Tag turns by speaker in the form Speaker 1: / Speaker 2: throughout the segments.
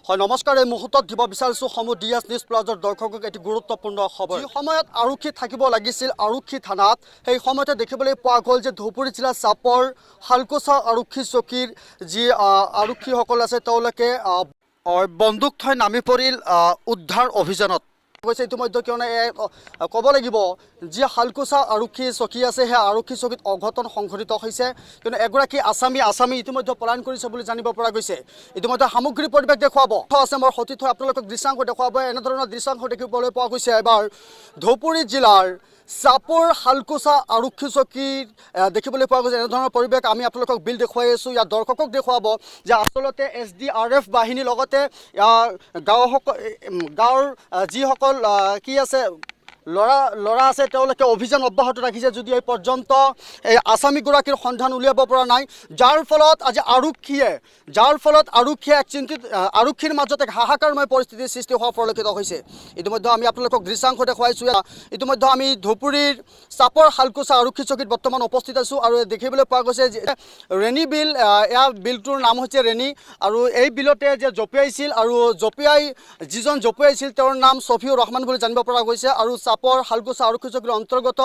Speaker 1: হয় নমস্কাৰ এই মুহূৰ্তত দিব বিচাৰিছোঁ সমূহ ডিএছ নিউজ প্লাজৰ দৰ্শকক এটি গুৰুত্বপূৰ্ণ খবৰ যি সময়ত আৰক্ষী থাকিব লাগিছিল আৰক্ষী থানাত সেই সময়তে দেখিবলৈ পোৱা গ'ল যে ধুবুৰী জিলা চাপৰ হালকুচা আৰক্ষী চকীৰ যি আৰক্ষীসকল আছে তেওঁলোকে বন্দুক থৈ নামি পৰিল উদ্ধাৰ অভিযানত কৈছে ইতিমধ্যে কিয়নো ক'ব লাগিব যি হালকুচা আৰক্ষী চকী আছে সেই আৰক্ষী চকীত অঘটন সংঘটিত হৈছে কিন্তু এগৰাকী আসামী ইতিমধ্যে পলায়ন কৰিছে বুলি জানিব পৰা গৈছে ইতিমধ্যে সামগ্ৰী পৰিৱেশ দেখুৱাব আছে মোৰ সতীৰ্থ আপোনালোকক দৃশ্যাংশ দেখুৱাব এনেধৰণৰ দৃশ্যাংশ দেখিবলৈ পোৱা গৈছে এবাৰ ধুবুৰী জিলাৰ চাপৰ হালকুচা আৰক্ষী চকীত দেখিবলৈ পোৱা গৈছে এনেধৰণৰ পৰিৱেশ আমি আপোনালোকক বিল দেখুৱাই আছোঁ ইয়াৰ দৰ্শকক দেখুৱাব যে আচলতে SDRF বাহিনীৰ লগতে গাঁৱৰ যিসকল কি আছে ল'ৰা আছে তেওঁলোকে অভিযান অব্যাহত ৰাখিছে যদি এই পৰ্যন্ত এই আসামীগৰাকীৰ সন্ধান উলিয়াব পৰা নাই যাৰ ফলত আজি আৰক্ষীয়ে এক চিন্তিত আৰক্ষীৰ মাজত এক হাহাকাৰময় পৰিস্থিতিৰ সৃষ্টি হোৱা পৰিলক্ষিত হৈছে ইতিমধ্যে আমি আপোনালোকক দৃশ্যাংশ দেখুৱাইছোঁ ইতিমধ্যে আমি ধুবুৰীৰ চাপৰ হালকুচা আৰক্ষী চকীত বৰ্তমান উপস্থিত আছোঁ আৰু দেখিবলৈ পোৱা গৈছে যে ৰেনী বিল বিলটোৰ নাম হৈছে ৰেনী আৰু এই বিলতে যে জঁপিয়াইছিল আৰু যিজন জঁপিয়াইছিল তেওঁৰ নাম ছফিউৰ ৰহমান বুলি জানিব পৰা গৈছে আৰু চাপৰ হালকুচা আৰক্ষী চকীৰ অন্তৰ্গত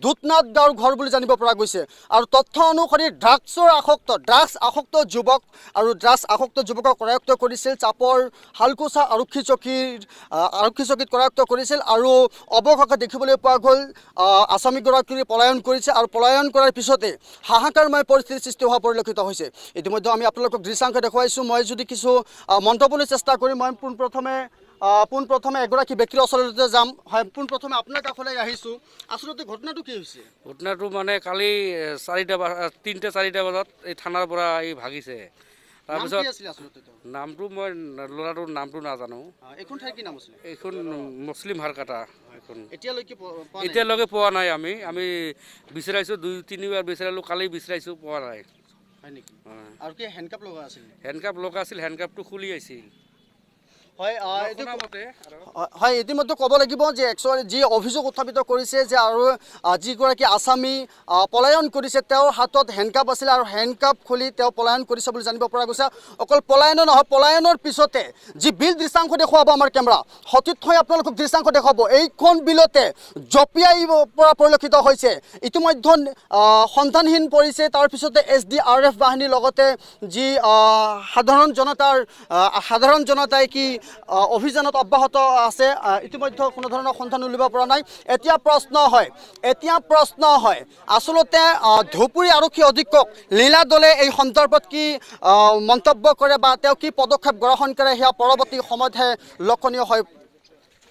Speaker 1: দুধনাথ গাঁৱৰ ঘৰ বুলি জানিব পৰা গৈছে আৰু তথ্য অনুসৰি ড্ৰাগছ আসক্ত যুৱকক কৰায়ত্ব কৰিছিল চাপৰ হালকুচা আৰক্ষী চকীত কৰায়ত্ব কৰিছিল আৰু অৱশেষত দেখিবলৈ পোৱা গ'ল আসামীগৰাকী পলায়ন কৰিছে আৰু পলায়ন কৰাৰ পিছতে হাহাকাৰময় পৰিস্থিতিৰ সৃষ্টি হোৱা পৰিলক্ষিত হৈছে ইতিমধ্যে আমি আপোনালোকক দৃশ্যাংশ দেখুৱাইছোঁ মই যদি কিছু মন্তব্যলৈ চেষ্টা কৰিম মই পোনপ্ৰথমে এগৰাকী ব্যক্তিৰ ওচৰলৈ যাম হয় পোনপ্ৰথমে আপোনাৰ কাষলৈ আহিছোঁ আচলতে ঘটনাটো কি হৈছে
Speaker 2: ঘটনাটো মানে কালি 3-4টা বজাত এই থানাৰ পৰা ভাগিছে তাৰপিছত নামটো মই ল'ৰাটোৰ নামটো নাজানো
Speaker 1: এইখন ঠাইৰ কি নাম আছিলে
Speaker 2: এইখন মুছলিম হাৰকাটা এখন
Speaker 1: এতিয়ালৈকে
Speaker 2: পোৱা নাই আমি বিচাৰিছোঁ 2-3বাৰ বিচাৰিলোঁ কালি বিচাৰিছোঁ পোৱা নাই
Speaker 1: হয় নেকি আৰু কি হেণ্ডকাপ লগা আছিল
Speaker 2: হেণ্ডকাপটো খুলি আছিল
Speaker 1: হয় ইতিমধ্যে ক'ব লাগিব যে একচুৱেলি যি অভিযোগ উত্থাপিত কৰিছে যে আৰু যিগৰাকী আসামী পলায়ন কৰিছে তেওঁৰ হাতত হেণ্ডকাপ আছিলে আৰু হেণ্ডকাপ খুলি তেওঁ পলায়ন কৰিছে বুলি জানিব পৰা গৈছে অকল পলায়নো নহয় পলায়নৰ পিছতে যি বিল দৃশ্যাংশ দেখুৱাব আমাৰ কেমেৰা সতীৰ্থই আপোনালোকক দৃশ্যাংশ দেখুৱাব এইখন বিলতে জঁপিয়াই পৰা পৰিলক্ষিত হৈছে ইতিমধ্যে সন্ধানহীন পৰিছে তাৰপিছতে SDRF বাহিনীৰ লগতে যি সাধাৰণ জনতাই কি অভিযানত অব্যাহত আছে ইতিমধ্যে কোনো ধৰণৰ সন্ধান উলিয়াব পৰা নাই এতিয়া প্ৰশ্ন হয় আচলতে ধুবুৰী আৰক্ষী অধীক্ষক লীলা দলে এই সন্দৰ্ভত কি মন্তব্য কৰে বা তেওঁ কি পদক্ষেপ গ্ৰহণ কৰে সেয়া পৰৱৰ্তী সময়তহে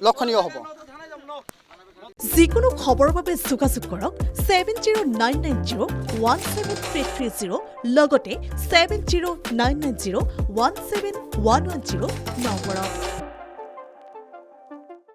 Speaker 1: লক্ষণীয় হ'ব
Speaker 3: যিকোনো খবৰৰ বাবে যোগাযোগ কৰক 7099017330 লগতে 7099017110 নম্বৰত